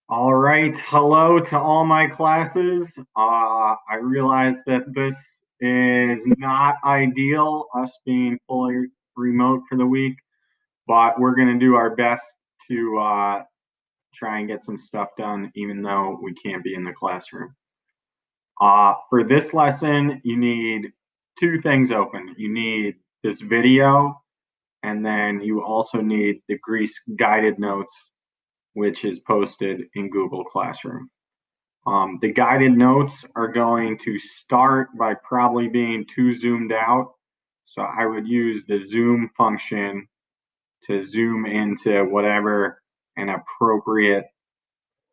All right. Hello to all my classes. I realize that this is not ideal, us being fully remote for the week, but we're going to do our best to try and get some stuff done, even though we can't be in the classroom. For this lesson, you need two things open. You need this video, and then you also need the Greece guided notes, which is posted in Google Classroom. The guided notes are going to start by probably being too zoomed out. So I would use the zoom function to zoom into whatever an appropriate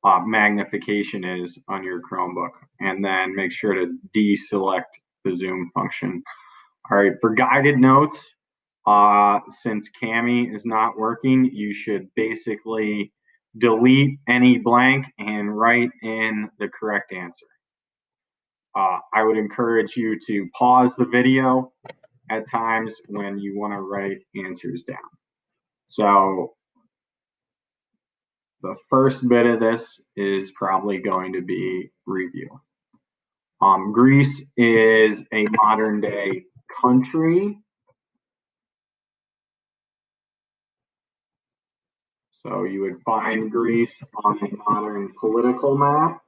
magnification is on your Chromebook, and then make sure to deselect the zoom function. All right, for guided notes, since Cami is not working, you should basically delete any blank and write in the correct answer. I would encourage you to pause the video at times when you want to write answers down. So the first bit of this is probably going to be review. Greece is a modern day country. So you would find Greece on a modern political map.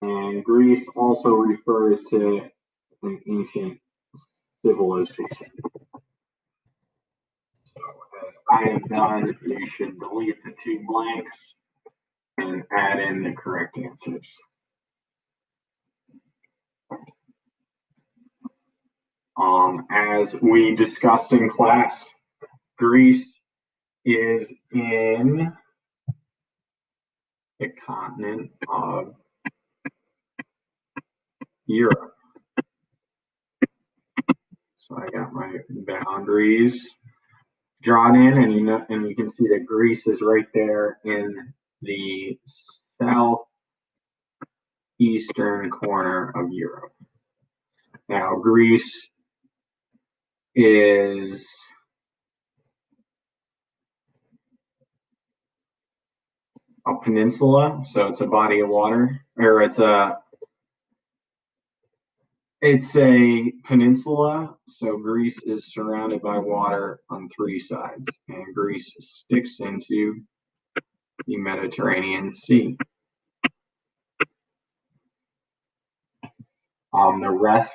And Greece also refers to an ancient civilization. So as I have done, you should delete the two blanks and add in the correct answers. As we discussed in class, Greece is in the continent of Europe. So I got my boundaries drawn in, and you can see that Greece is right there in the southeastern corner of Europe. Now, Greece is a peninsula, so it's a body of water, or it's a peninsula, so Greece is surrounded by water on three sides, and Greece sticks into the Mediterranean Sea. The rest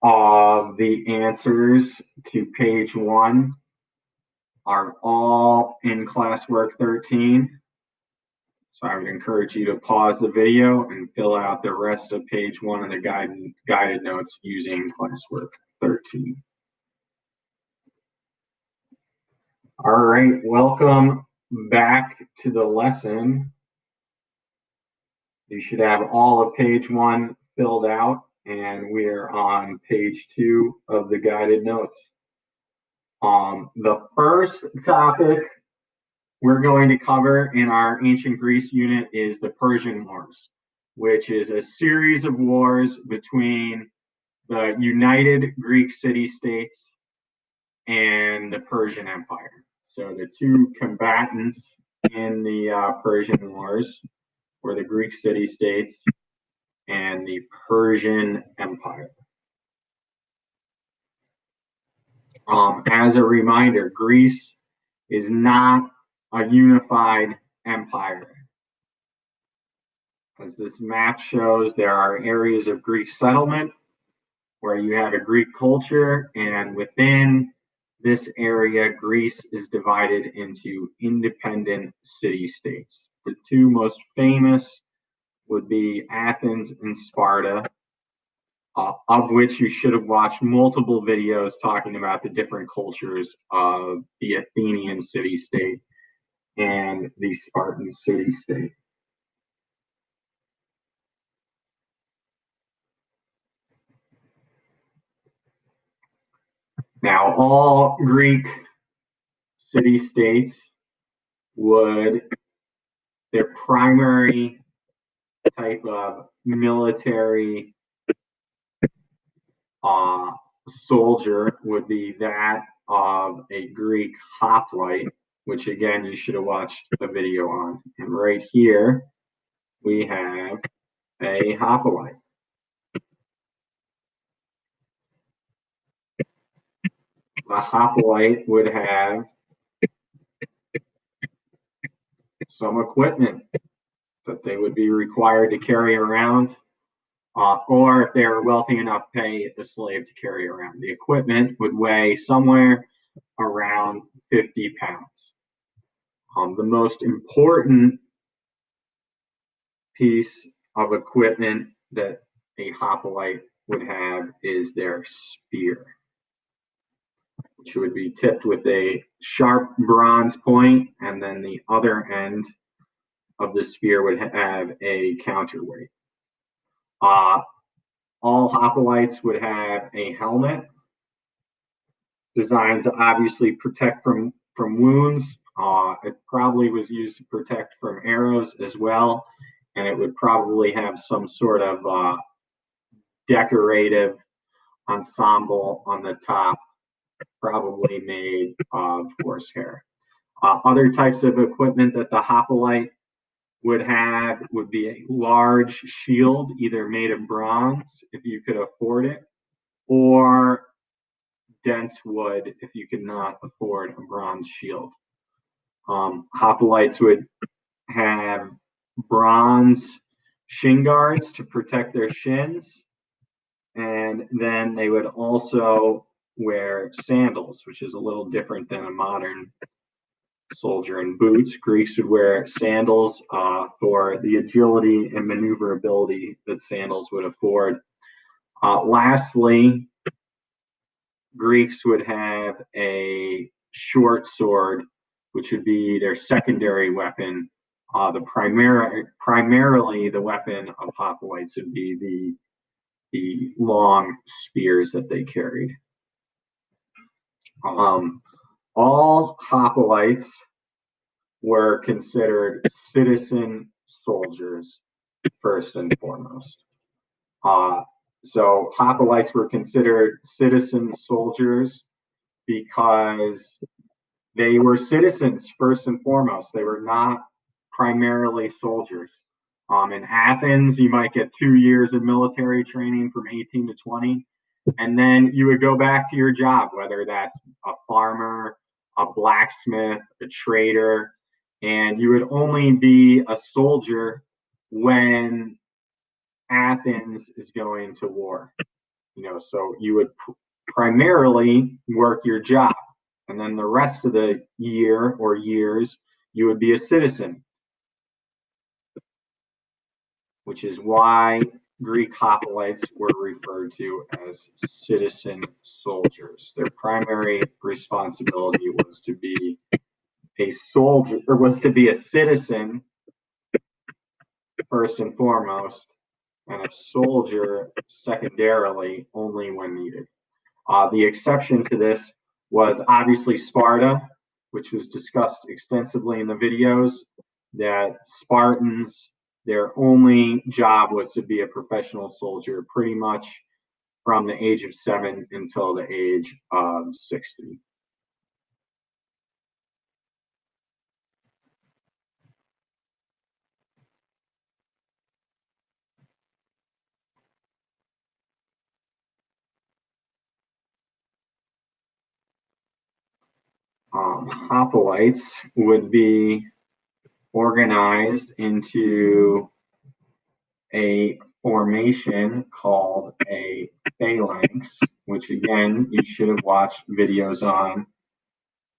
of the answers to page 1 are all in classwork 13. So I would encourage you to pause the video and fill out the rest of page 1 of the guided notes using classwork 13. All right, welcome back to the lesson. You should have all of page 1 filled out, and we are on page 2 of the guided notes. The first topic we're going to cover in our ancient Greece unit is the Persian Wars, which is a series of wars between the United Greek city-states and the Persian Empire. So the two combatants in the Persian Wars were the Greek city-states and the Persian Empire. As a reminder, Greece is not a unified empire. As this map shows, there are areas of Greek settlement where you have a Greek culture, and within this area, Greece is divided into independent city-states. The two most famous would be Athens and Sparta, of which you should have watched multiple videos talking about the different cultures of the Athenian city-state and the Spartan city-state. Now, all Greek city-states their primary type of military soldier would be that of a Greek hoplite, which again, you should have watched a video on. And right here, we have a hoplite. A hoplite would have some equipment that they would be required to carry around, or if they were wealthy enough, pay a slave to carry around. The equipment would weigh somewhere around 50 pounds. The most important piece of equipment that a hoplite would have is their spear, which would be tipped with a sharp bronze point, and then the other end of the spear would have a counterweight. All hoplites would have a helmet designed to obviously protect from wounds. It probably was used to protect from arrows as well, and it would probably have some sort of decorative ensemble on the top, probably made of horsehair. Other types of equipment that the hoplite would have would be a large shield, either made of bronze, if you could afford it, or dense wood, if you could not afford a bronze shield. Hoplites would have bronze shin guards to protect their shins, and then they would also wear sandals, which is a little different than a modern soldier, and boots. Greeks would wear sandals for the agility and maneuverability that sandals would afford. Lastly, Greeks would have a short sword, which would be their secondary weapon. Primarily, the weapon of hoplites would be the long spears that they carried. All hoplites were considered citizen soldiers first and foremost. So hoplites were considered citizen soldiers because they were citizens first and foremost. They were not primarily soldiers. In Athens, you might get 2 years of military training from 18 to 20, and then you would go back to your job, whether that's a farmer, a blacksmith, a trader, and you would only be a soldier when Athens is going to war. So you would primarily work your job, and then the rest of the year or years you would be a citizen, which is why Greek hoplites were referred to as citizen soldiers. Their primary responsibility was to be a soldier, or was to be a citizen first and foremost, and a soldier secondarily, only when needed. The exception to this was obviously Sparta, which was discussed extensively in the videos, that Spartans, their only job was to be a professional soldier pretty much from the age of 7 until the age of 60. Hoplites would be organized into a formation called a phalanx, which again, you should have watched videos on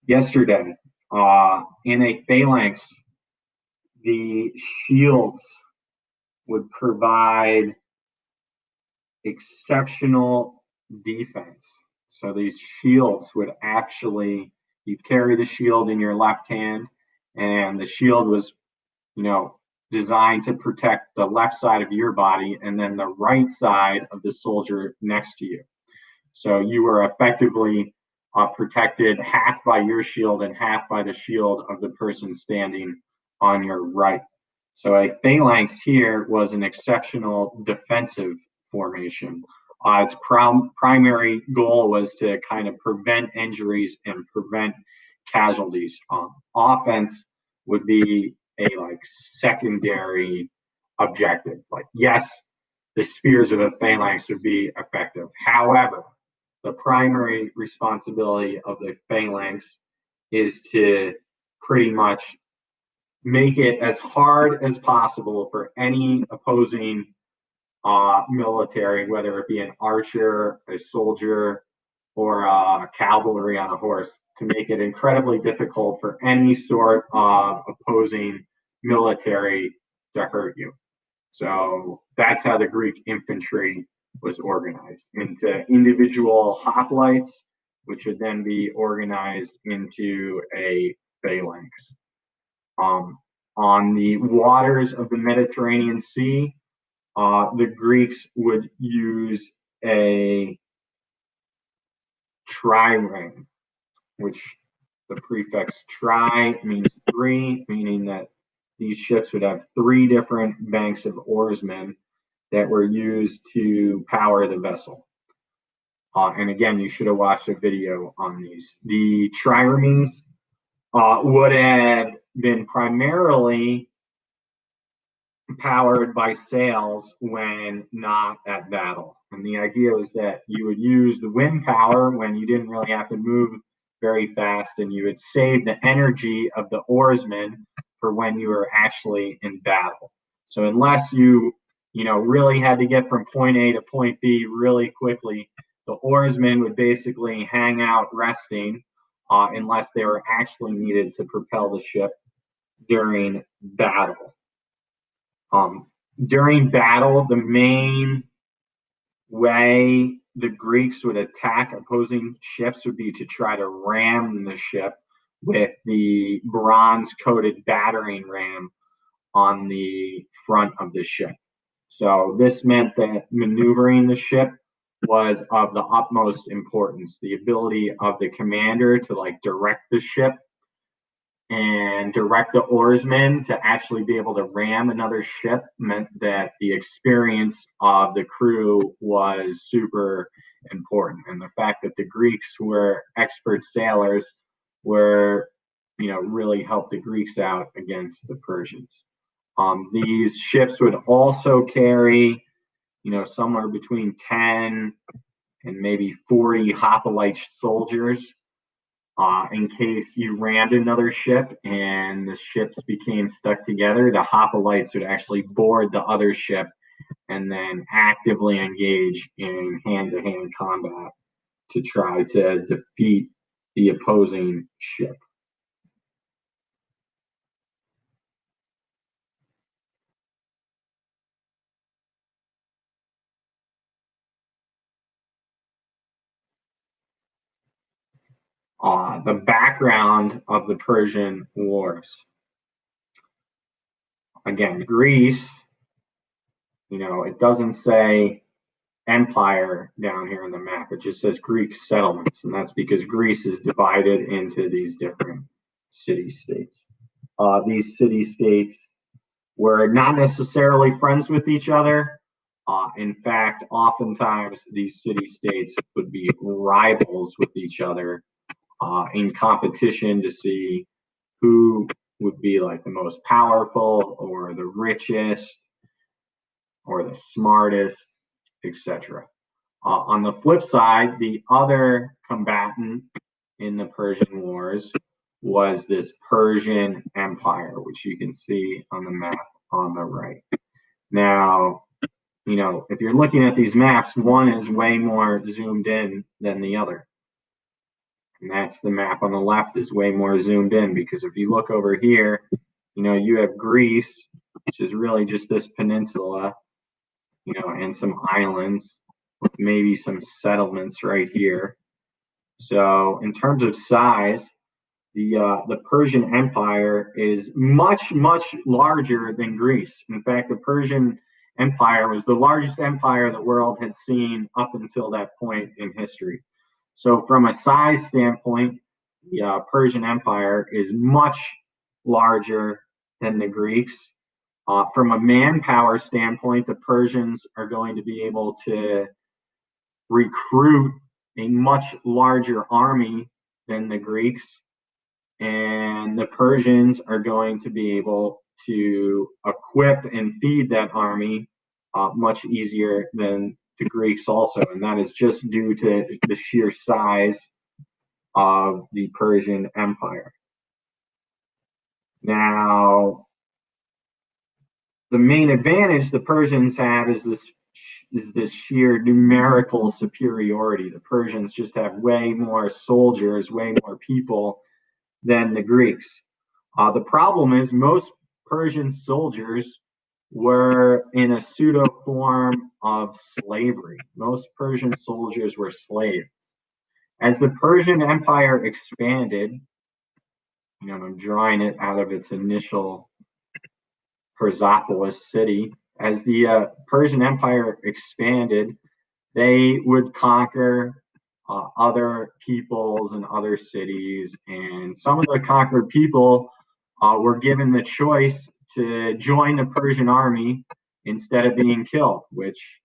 yesterday. In a phalanx, the shields would provide exceptional defense. So these shields would actually, you'd carry the shield in your left hand, and the shield was, designed to protect the left side of your body and then the right side of the soldier next to you. So you were effectively protected half by your shield and half by the shield of the person standing on your right. So a phalanx here was an exceptional defensive formation. Its primary goal was to kind of prevent injuries and prevent casualties. Offense would be a like secondary objective. Like, yes, the spears of the phalanx would be effective. However, the primary responsibility of the phalanx is to pretty much make it as hard as possible for any opposing military, whether it be an archer, a soldier, or cavalry on a horse, to make it incredibly difficult for any sort of opposing military to hurt you. So that's how the Greek infantry was organized into individual hoplites, which would then be organized into a phalanx. Um, on the waters of the Mediterranean Sea, the Greeks would use a trireme, which the prefix tri means three, meaning that these ships would have three different banks of oarsmen that were used to power the vessel. And again, you should have watched a video on these. The triremes would have been primarily powered by sails when not at battle. And the idea was that you would use the wind power when you didn't really have to move very fast, and you would save the energy of the oarsmen for when you were actually in battle. So unless you really had to get from point A to point B really quickly, the oarsmen would basically hang out resting unless they were actually needed to propel the ship during battle. During battle, the main way the Greeks would attack opposing ships would be to try to ram the ship with the bronze coated battering ram on the front of the ship. So this meant that maneuvering the ship was of the utmost importance. The ability of the commander to like direct the ship and direct the oarsmen to actually be able to ram another ship meant that the experience of the crew was super important. And the fact that the Greeks were expert sailors were, really helped the Greeks out against the Persians. These ships would also carry, somewhere between 10 and maybe 40 hoplite soldiers in case you rammed another ship and the ships became stuck together. The hoplites would actually board the other ship and then actively engage in hand-to-hand combat to try to defeat the opposing ship. The background of the Persian Wars. Again, Greece, it doesn't say empire down here on the map. It just says Greek settlements, and that's because Greece is divided into these different city states. These city states were not necessarily friends with each other. In fact, oftentimes these city states would be rivals with each other in competition to see who would be like the most powerful or the richest or the smartest, etc. On the flip side, the other combatant in the Persian Wars was this Persian Empire, which you can see on the map on the right. Now, if you're looking at these maps, one is way more zoomed in than the other. And that's the map on the left is way more zoomed in because if you look over here, you have Greece, which is really just this peninsula, and some islands with maybe some settlements right here. So in terms of size, the Persian Empire is much, much larger than Greece. In fact, the Persian Empire was the largest empire the world had seen up until that point in history. So from a size standpoint, the Persian Empire is much larger than the Greeks. From a manpower standpoint, the Persians are going to be able to recruit a much larger army than the Greeks. and the Persians are going to be able to equip and feed that army much easier than the Greeks also, and that is just due to the sheer size of the Persian Empire. Now, the main advantage the Persians have is this sheer numerical superiority. The Persians just have way more soldiers, way more people than the Greeks. The problem is most Persian soldiers were in a pseudo form of slavery. Most Persian soldiers were slaves. As the Persian Empire expanded, I'm drawing it out of its initial Persepolis city. As the Persian Empire expanded, they would conquer other peoples and other cities. And some of the conquered people were given the choice to join the Persian army instead of being killed, which,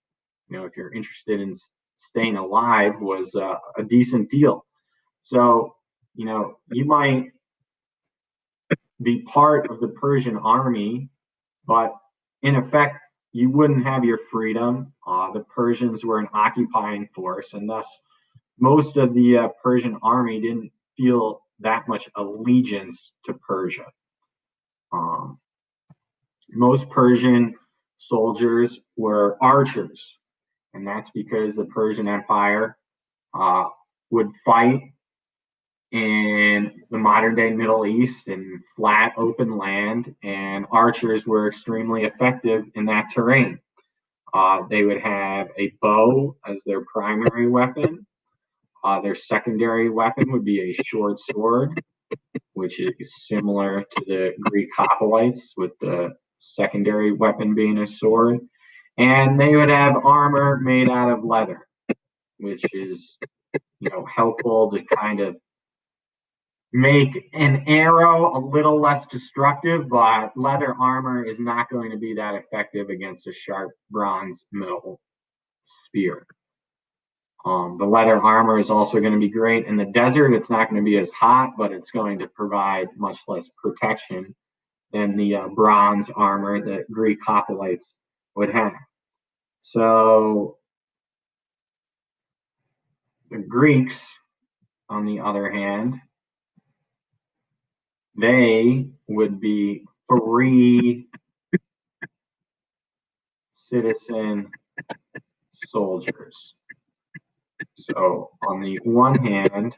if you're interested in staying alive, was a decent deal. So, you might be part of the Persian army, but in effect, you wouldn't have your freedom. The Persians were an occupying force, and thus most of the Persian army didn't feel that much allegiance to Persia. Um, most Persian soldiers were archers, and that's because the Persian Empire uh, would fight in the modern day Middle East in flat, open land, and archers were extremely effective in that terrain. They would have a bow as their primary weapon. Their secondary weapon would be a short sword, which is similar to the Greek hoplites, with the secondary weapon being a sword. And they would have armor made out of leather, which is, helpful to kind of make an arrow a little less destructive, but leather armor is not going to be that effective against a sharp bronze metal spear. The leather armor is also going to be great in the desert. It's not going to be as hot, but it's going to provide much less protection than the bronze armor that Greek hoplites would have. So the Greeks, on the other hand, they would be free citizen soldiers. So on the one hand,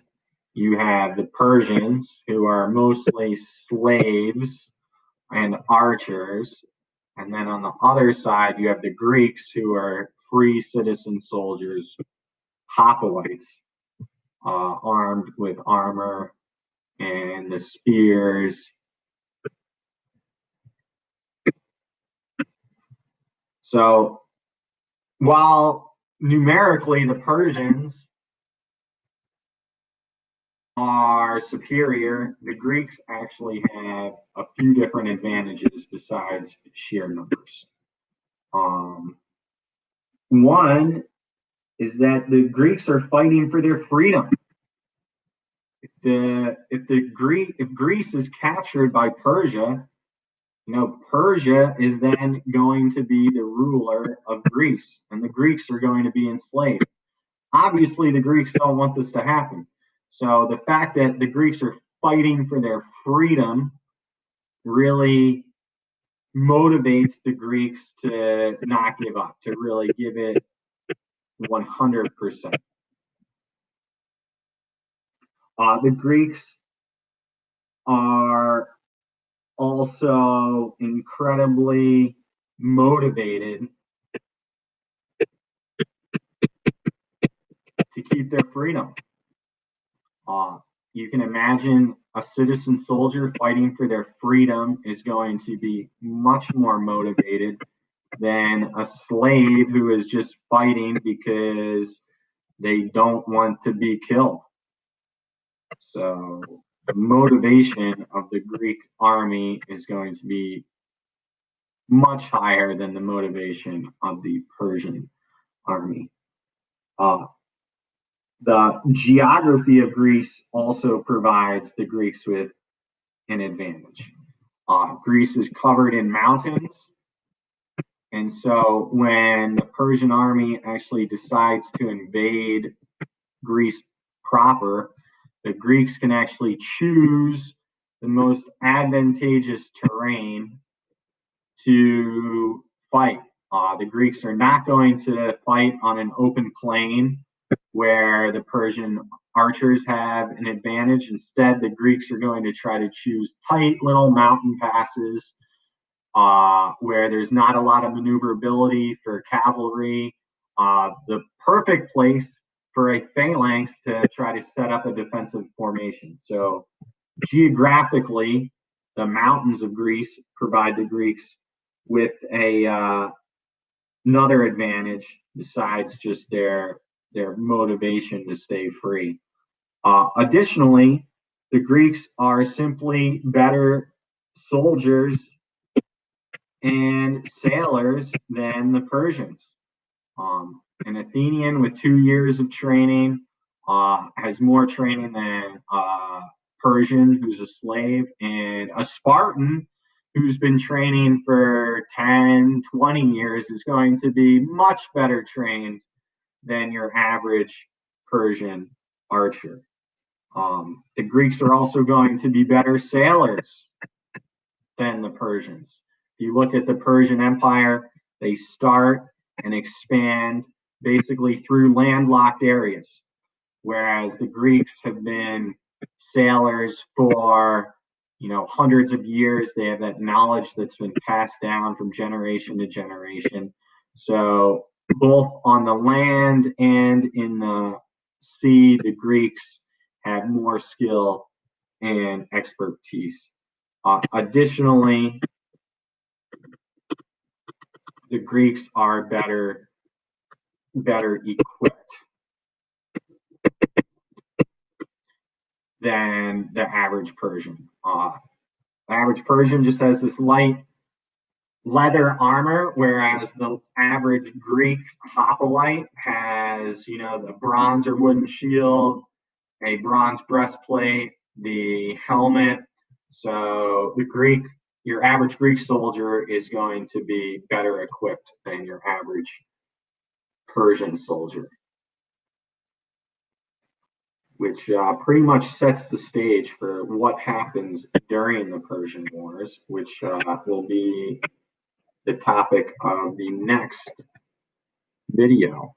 you have the Persians, who are mostly slaves and archers. And then on the other side, you have the Greeks, who are free citizen soldiers, hoplites, armed with armor and the spears. So while numerically the Persians are superior, the Greeks actually have a few different advantages besides sheer numbers. One is that the Greeks are fighting for their freedom. If Greece is captured by Persia, Persia is then going to be the ruler of Greece, and the Greeks are going to be enslaved. Obviously, the Greeks don't want this to happen. So the fact that the Greeks are fighting for their freedom really motivates the Greeks to not give up, to really give it 100%. The Greeks are also incredibly motivated to keep their freedom. You can imagine a citizen soldier fighting for their freedom is going to be much more motivated than a slave who is just fighting because they don't want to be killed. So the motivation of the Greek army is going to be much higher than the motivation of the Persian army. The geography of Greece also provides the Greeks with an advantage. Greece is covered in mountains, and so when the Persian army actually decides to invade Greece proper, the Greeks can actually choose the most advantageous terrain to fight. The Greeks are not going to fight on an open plain where the Persian archers have an advantage. Instead, the Greeks are going to try to choose tight little mountain passes where there's not a lot of maneuverability for cavalry. The perfect place for a phalanx to try to set up a defensive formation. So geographically, the mountains of Greece provide the Greeks with another advantage besides just their motivation to stay free. Additionally, the Greeks are simply better soldiers and sailors than the Persians. An Athenian with 2 years of training has more training than a Persian who's a slave, and a Spartan who's been training for 10, 20 years is going to be much better trained than your average Persian archer. The Greeks are also going to be better sailors than the Persians. If you look at the Persian Empire, they start and expand basically through landlocked areas, whereas the Greeks have been sailors for hundreds of years. They have that knowledge that's been passed down from generation to generation. So both on the land and in the sea, the Greeks have more skill and expertise. Additionally, the Greeks are better equipped than the average Persian. The average Persian just has this light leather armor, whereas the average Greek hoplite has, the bronze or wooden shield, a bronze breastplate, the helmet. So your average Greek soldier is going to be better equipped than your average Persian soldier, which pretty much sets the stage for what happens during the Persian Wars, which will be the topic of the next video.